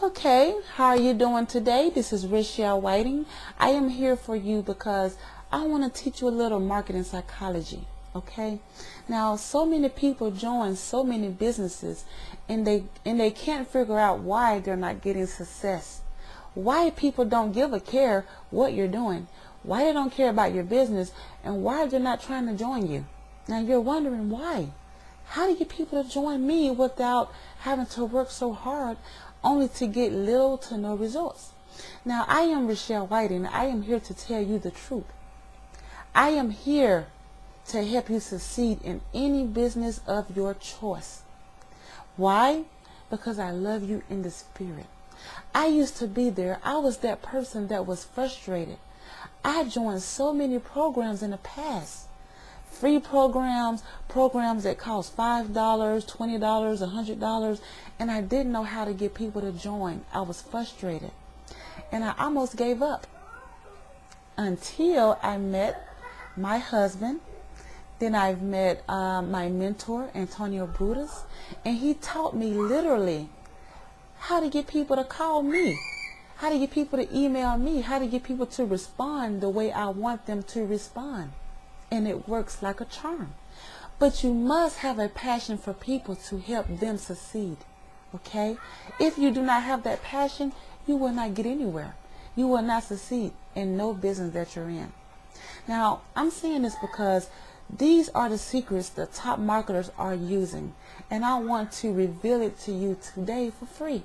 Okay, how are you doing today? This is Richelle Whiting. I am here for you because I want to teach you a little marketing psychology. Okay, now so many people join so many businesses and they can't figure out why they're not getting success. Why people don't give a care what you're doing, why they don't care about your business, and why they're not trying to join you. Now you're wondering why. How do you get people to join me without having to work so hard only to get little to no results? Now, I am Richelle Whiting. I am here to tell you the truth. I am here to help you succeed in any business of your choice. Why? Because I love you in the spirit. I used to be there. I was that person that was frustrated. I joined so many programs in the past. Free programs that cost $5, $20, $100, and I didn't know how to get people to join. I was frustrated, and I almost gave up until I met my husband. Then I've met my mentor, Antonio Brutus, and he taught me literally how to get people to call me, how to get people to email me, how to get people to respond the way I want them to respond. And it works like a charm. But you must have a passion for people to help them succeed. Okay? If you do not have that passion, you will not get anywhere. You will not succeed in no business that you're in. Now, I'm saying this because these are the secrets the top marketers are using. And I want to reveal it to you today for free.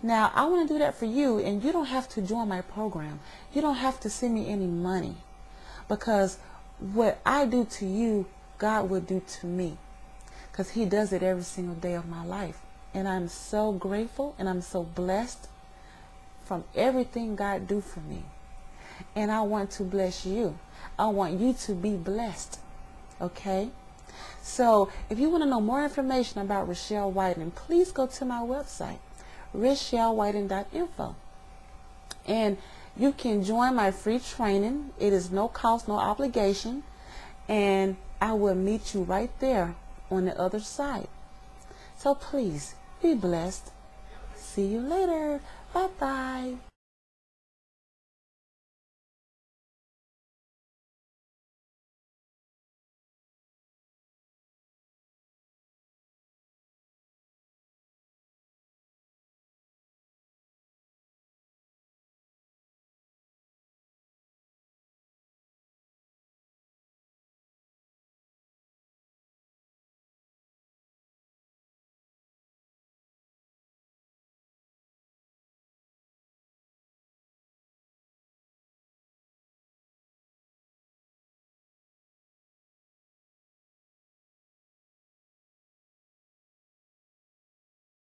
Now, I want to do that for you, and you don't have to join my program. You don't have to send me any money, because what I do to you, God will do to me, because He does it every single day of my life. And I'm so grateful and I'm so blessed from everything God do for me. And I want to bless you. I want you to be blessed. Okay? So if you want to know more information about Richelle Whiting, please go to my website, richellewhiting.info. And you can join my free training. It is no cost, no obligation. And I will meet you right there on the other side. So please, be blessed. See you later. Bye-bye.